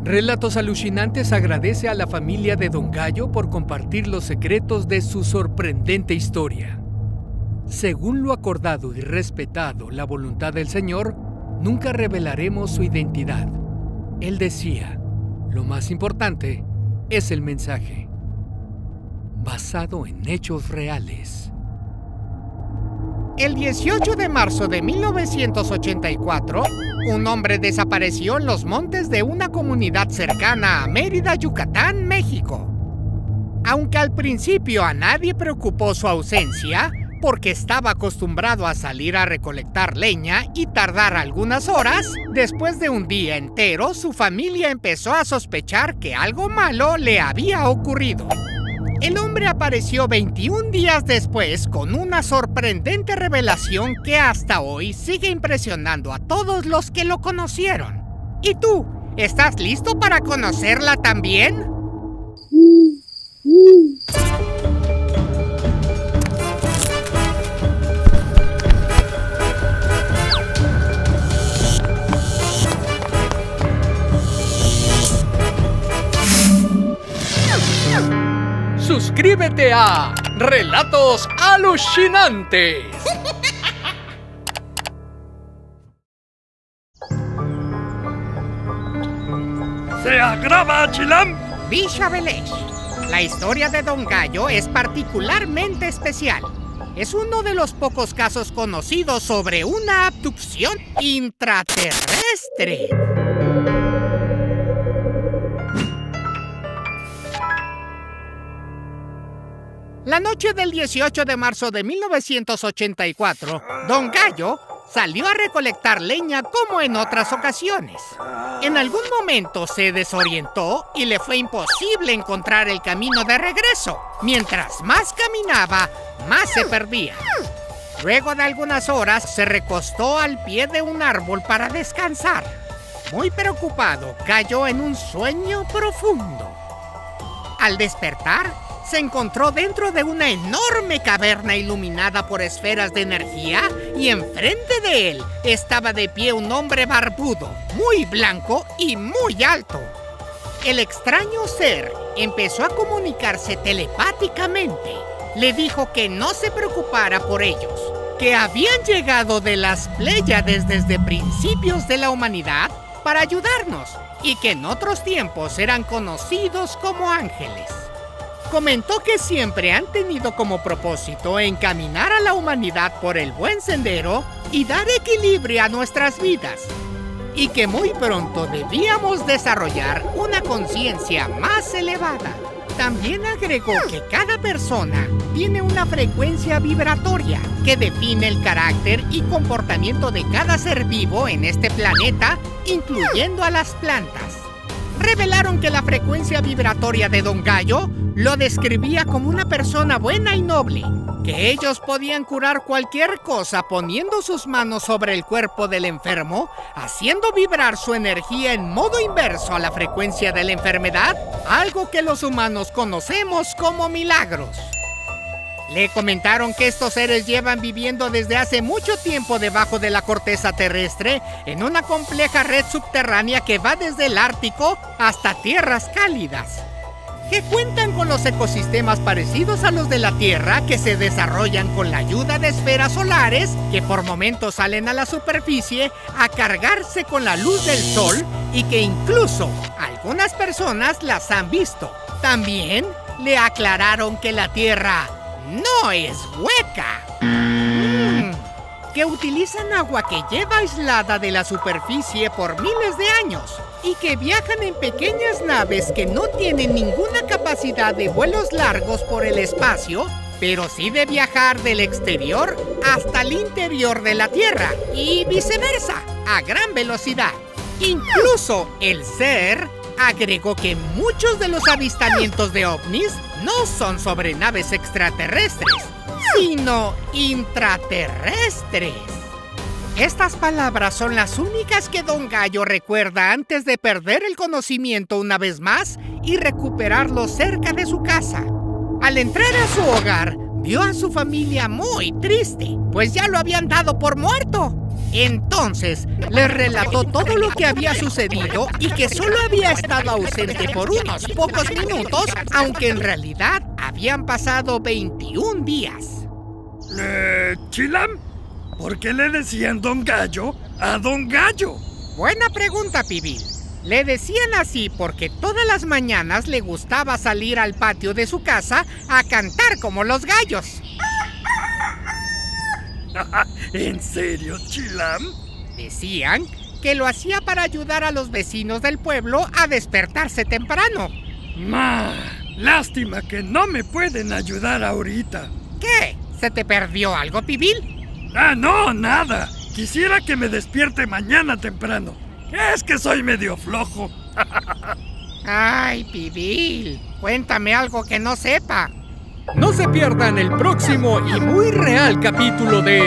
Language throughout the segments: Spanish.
Relatos Alucinantes agradece a la familia de Don Gallo por compartir los secretos de su sorprendente historia. Según lo acordado y respetado la voluntad del Señor, nunca revelaremos su identidad. Él decía, lo más importante es el mensaje. Basado en hechos reales. El 18 de marzo de 1984, un hombre desapareció en los montes de una comunidad cercana a Mérida, Yucatán, México. Aunque al principio a nadie preocupó su ausencia, porque estaba acostumbrado a salir a recolectar leña y tardar algunas horas, después de un día entero, su familia empezó a sospechar que algo malo le había ocurrido. El hombre apareció 21 días después con una sorprendente revelación que hasta hoy sigue impresionando a todos los que lo conocieron. ¿Y tú? ¿Estás listo para conocerla también? Suscríbete a Relatos Alucinantes. ¡Se agrava, Chilam! Villa Velez. La historia de Don Gallo es particularmente especial. Es uno de los pocos casos conocidos sobre una abducción intraterrestre. La noche del 18 de marzo de 1984, Don Gallo salió a recolectar leña como en otras ocasiones. En algún momento se desorientó y le fue imposible encontrar el camino de regreso. Mientras más caminaba, más se perdía. Luego de algunas horas, se recostó al pie de un árbol para descansar. Muy preocupado, cayó en un sueño profundo. Al despertar, se encontró dentro de una enorme caverna iluminada por esferas de energía y enfrente de él estaba de pie un hombre barbudo, muy blanco y muy alto. El extraño ser empezó a comunicarse telepáticamente. Le dijo que no se preocupara por ellos, que habían llegado de las Pléyades desde principios de la humanidad para ayudarnos y que en otros tiempos eran conocidos como ángeles. Comentó que siempre han tenido como propósito encaminar a la humanidad por el buen sendero y dar equilibrio a nuestras vidas, y que muy pronto debíamos desarrollar una conciencia más elevada. También agregó que cada persona tiene una frecuencia vibratoria que define el carácter y comportamiento de cada ser vivo en este planeta, incluyendo a las plantas. Revelaron que la frecuencia vibratoria de Don Gallo lo describía como una persona buena y noble, que ellos podían curar cualquier cosa poniendo sus manos sobre el cuerpo del enfermo, haciendo vibrar su energía en modo inverso a la frecuencia de la enfermedad, algo que los humanos conocemos como milagros. Le comentaron que estos seres llevan viviendo desde hace mucho tiempo debajo de la corteza terrestre en una compleja red subterránea que va desde el Ártico hasta tierras cálidas, que cuentan con los ecosistemas parecidos a los de la Tierra, que se desarrollan con la ayuda de esferas solares que por momentos salen a la superficie a cargarse con la luz del sol y que incluso algunas personas las han visto. También le aclararon que la Tierra no es hueca, que utilizan agua que lleva aislada de la superficie por miles de años y que viajan en pequeñas naves que no tienen ninguna capacidad de vuelos largos por el espacio, pero sí de viajar del exterior hasta el interior de la Tierra y viceversa, a gran velocidad. Incluso el ser agregó que muchos de los avistamientos de ovnis no son sobre naves extraterrestres, sino intraterrestres. Estas palabras son las únicas que Don Gallo recuerda antes de perder el conocimiento una vez más y recuperarlo cerca de su casa. Al entrar a su hogar, vio a su familia muy triste, pues ya lo habían dado por muerto. Entonces, les relató todo lo que había sucedido y que solo había estado ausente por unos pocos minutos, aunque en realidad habían pasado 21 días. ¿Chilam? ¿Por qué le decían Don Gallo a Don Gallo? Buena pregunta, Pibil. Le decían así porque todas las mañanas le gustaba salir al patio de su casa a cantar como los gallos. ¿En serio, Chilam? Decían que lo hacía para ayudar a los vecinos del pueblo a despertarse temprano. Lástima que no me pueden ayudar ahorita. ¿Qué? ¿Se te perdió algo, Pibil? No, nada. Quisiera que me despierte mañana temprano. Es que soy medio flojo. Ay, Pibil, cuéntame algo que no sepa. No se pierdan el próximo y muy real capítulo de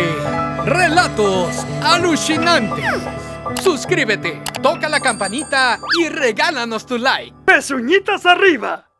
Relatos Alucinantes. Suscríbete, toca la campanita y regálanos tu like. ¡Pezuñitas arriba!